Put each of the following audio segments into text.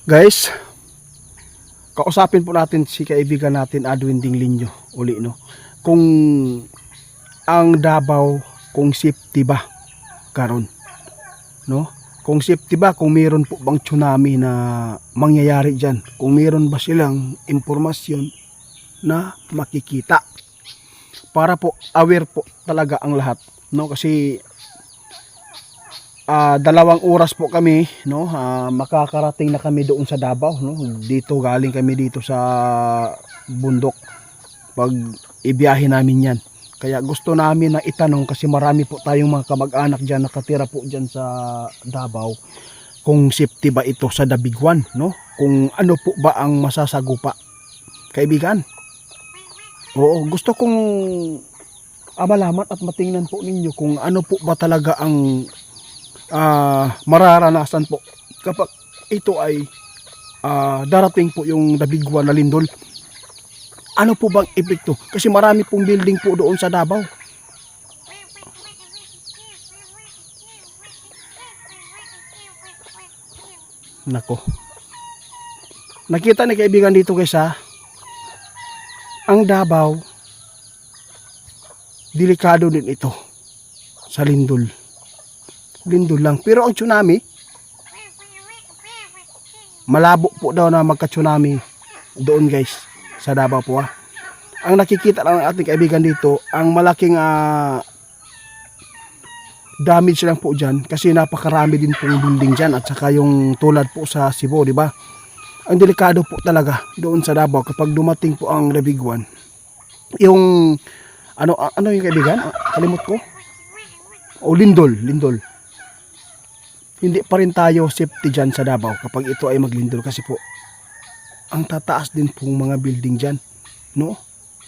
Guys, kausapin po natin si kaibigan natin Adwin Dinglino uli, no? Kung ang Davao, kung safety ba karon, no? Kung safety ba, kung meron po bang tsunami na mangyayari diyan? Kung meron ba silang impormasyon na makikita? Para po aware po talaga ang lahat, no? Kasi 2 oras po kami, no, makakarating na kami doon sa Davao, no. Dito galing kami dito sa bundok pag ibiyahe namin yan. Kaya gusto namin na itanong, kasi marami po tayong mga kamag-anak dyan nakatira po dyan sa Davao, kung safety ba ito sa Dabiguan, no? Kung ano po ba ang masasagupa, kaibigan. Oo, gusto kong malaman at matingnan po ninyo kung ano po ba talaga ang mararanasan po kapag ito ay darating po yung Dabiguan na lindol. Ano po bang epekto? Kasi marami pong building po doon sa Davao. Nako. Nakita ni kaibigan dito guys, ang Davao, delikado din ito sa lindol. Lindol lang. Pero ang tsunami, malabo po daw na magka-tsunami doon guys sa Davao po. Ang nakikita lang ng ating kaibigan dito, ang malaking damage lang po dyan, kasi napakarami din pong building dyan, at saka yung tulad po sa Cebu, di ba? Ang delikado po talaga doon sa Davao kapag dumating po ang Dabiguan. Yung ano yung kaibigan? Kalimot ko. Lindol. Hindi pa rin tayo safety dyan sa Davao kapag ito ay maglindol, kasi po ang tataas din pong mga building dyan, no?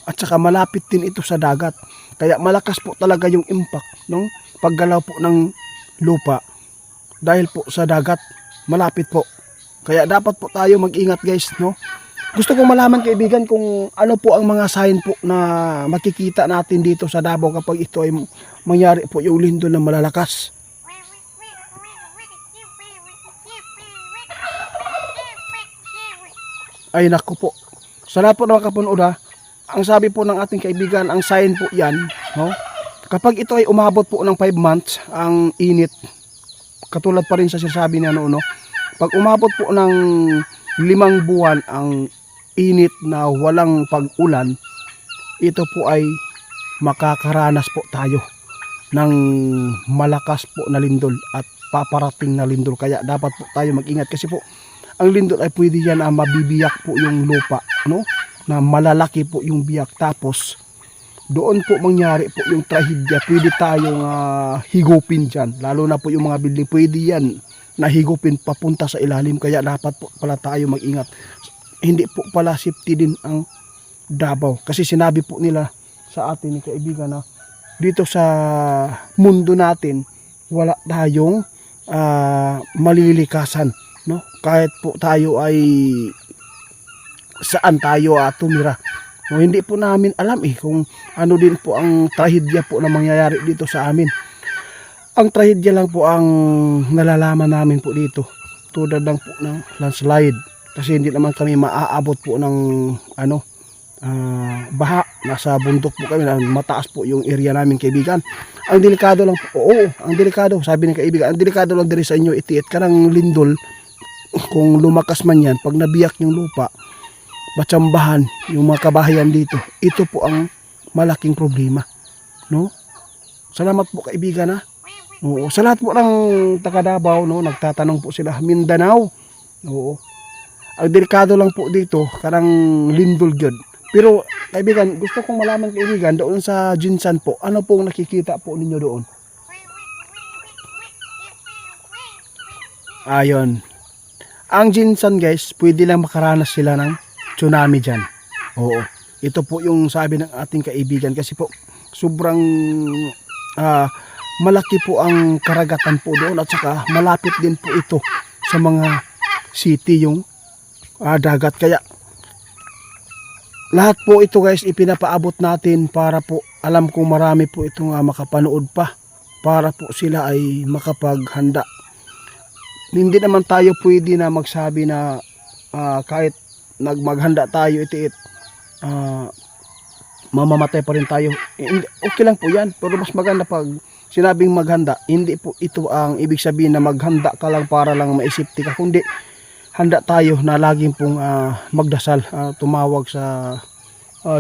At saka malapit din ito sa dagat, kaya malakas po talaga yung impact ng paggalaw po ng lupa dahil po sa dagat, malapit po. Kaya dapat po tayo mag-ingat guys, no? Gusto kong malaman kaibigan kung ano po ang mga sign po na makikita natin dito sa Davao kapag ito ay mangyari po yung lindol na malalakas. Ay naku po. Sa lahat po na makapunood, ang sabi po ng ating kaibigan, ang sign po yan, no? Kapag ito ay umabot po ng 5 months, ang init, katulad pa rin sa sinasabi niya no, pag umabot po ng 5 buwan ang init na walang pag-ulan, ito po ay makakaranas po tayo ng malakas po na lindol at paparating na lindol. Kaya dapat po tayo mag-ingat, kasi po ang lindol ay pwede yan mabibiyak po yung lupa, no? Na malalaki po yung biyak, tapos doon po mangyari po yung trahedya. Pwede tayong higupin dyan, lalo na po yung mga building, pwede yan nahigupin papunta sa ilalim. Kaya dapat po pala tayo mag-ingat. Hindi po pala safety din ang Davao, kasi sinabi po nila sa atin ni kaibigan na dito sa mundo natin wala tayong malilikasan, no? Kahit po tayo ay saan tayo tumira, no? Hindi po namin alam kung ano din po ang trahedya po na mangyayari dito sa amin. Ang trahedya lang po ang nalalaman namin po dito, tulad lang po ng landslide, kasi hindi naman kami maaabot po ng baha. Nasa bundok po kami, mataas po yung area namin kaibigan. Ang delikado lang po, ang delikado, sabi ng kaibigan, ang delikado lang diri sa inyo, itiit ka ng lindol. Kung lumakas man yan, pag nabiyak yung lupa, matsambahan yung mga kabahayan dito, ito po ang malaking problema, no? Salamat po kaibigan, Oo, sa lahat po ng taga Davao, no, nagtatanong po sila, Mindanao. Oo. Ang delikado lang po dito, karang lindol gyud. Pero kaibigan, gusto kong malaman kaibigan, doon sa Jinsan po, ano pong nakikita po ninyo doon? Ayon. Ang Jinsan guys, pwede lang makaranas sila ng tsunami dyan. Oo. Ito po yung sabi ng ating kaibigan, kasi po sobrang malaki po ang karagatan po doon, at saka malapit din po ito sa mga city yung dagat. Kaya lahat po ito guys ipinapaabot natin para po, alam kong marami po itong makapanood pa, para po sila ay makapaghanda hindi naman tayo pwede na magsabi na kahit maghanda tayo itiit, mamamatay pa rin tayo. Okay lang po yan, pero mas maganda pag sinabing maghanda, hindi po ito ang ibig sabihin na maghanda ka lang para lang maisipti ka, kundi handa tayo na laging pong magdasal, tumawag sa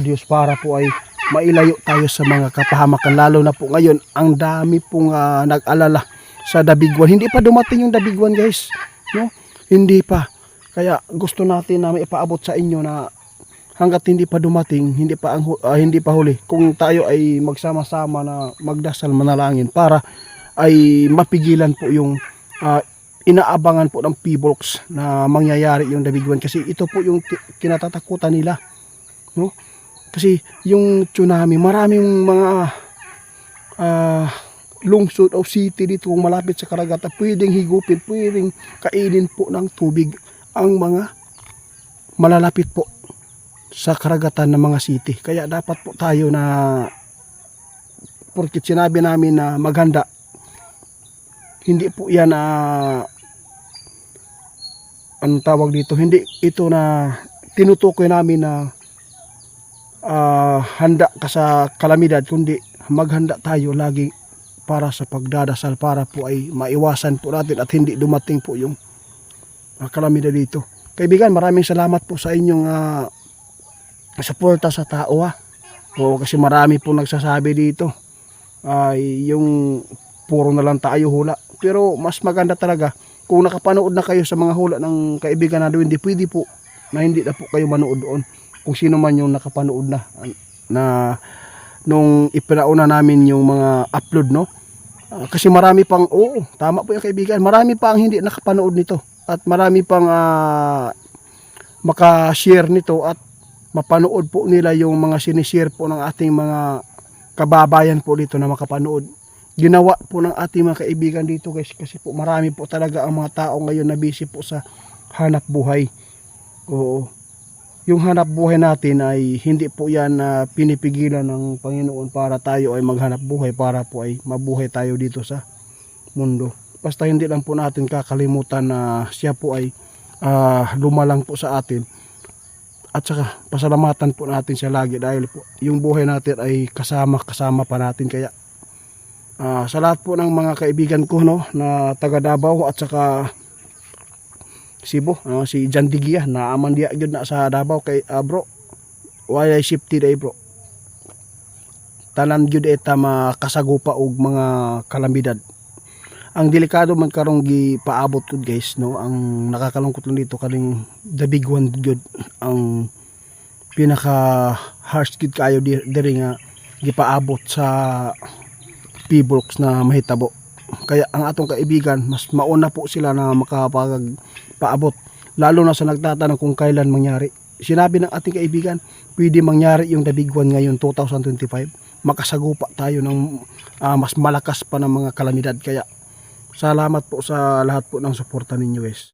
Diyos para po ay mailayo tayo sa mga kapahamakan. Lalo na po ngayon, ang dami pong nag-alala sa Dabiguan. Hindi pa dumating yung Dabiguan, guys, no? Hindi pa. Kaya gusto natin na maipaabot sa inyo na hangga't hindi pa dumating, hindi pa huli, kung tayo ay magsama-sama na magdasal, manalangin para ay mapigilan po yung inaabangan po ng P-Bolgs na mangyayari yung Dabiguan, kasi ito po yung kinatatakutan nila, no? Kasi yung tsunami, maraming mga lungsod o city dito kung malapit sa karagatan, pwedeng higupin, pwedeng kainin po ng tubig ang mga malalapit po sa karagatan ng mga city. Kaya dapat po tayo na, porkit sinabi namin na maghanda, hindi po yan anong tawag dito, hindi ito na tinutukoy namin na handa ka sa kalamidad, kundi maghanda tayo lagi para sa pagdadasal, para po ay maiwasan po natin at hindi dumating po yung kalamidad dito. Kaibigan, maraming salamat po sa inyong suporta sa tao, o kasi marami po nagsasabi dito ay yung puro na lang tayo hula, pero mas maganda talaga kung nakapanood na kayo sa mga hula ng kaibigan na doon. Hindi pwede po na hindi na po kayo manood doon, kung sino man yung nakapanood na nung ipinauna namin yung mga upload, no? Kasi marami pang, tama po yung kaibigan, marami pang hindi nakapanood nito at marami pang makashare nito at mapanood po nila yung mga sinishare po ng ating mga kababayan po dito na makapanood. Ginawa po ng ating mga kaibigan dito, guys, kasi po marami po talaga ang mga tao ngayon na busy po sa hanap buhay. Oo. Yung hanap buhay natin ay hindi po yan pinipigilan ng Panginoon para tayo ay maghanap buhay, para po ay mabuhay tayo dito sa mundo. Basta hindi lang po natin kakalimutan na siya po ay lumalang po sa atin. At saka pasalamatan po natin siya lagi dahil po yung buhay natin ay kasama pa natin. Kaya sa lahat po ng mga kaibigan ko, no, na taga Davao at saka Cebu, si Jan Digia na amandiya gyud na sa Davao, kay bro, why safety day bro, tanan gyud eta makasagupa og mga kalamidad. Ang delikado man karong gipaabot ko, guys, no, ang nakakalungkot lang dito kaning Dabiguan gyud ang pinaka harsh gid kayo diri nga gipaabot sa P-Bolgs na mahitabo. Kaya ang atong kaibigan, mas mauna po sila na makapagpaabot, lalo na sa nagtatanong kung kailan mangyari. Sinabi ng ating kaibigan, pwede mangyari yung Dabiguan ngayon 2025, makasagupa tayo ng mas malakas pa ng mga kalamidad. Kaya salamat po sa lahat po ng suporta ninyo, guys.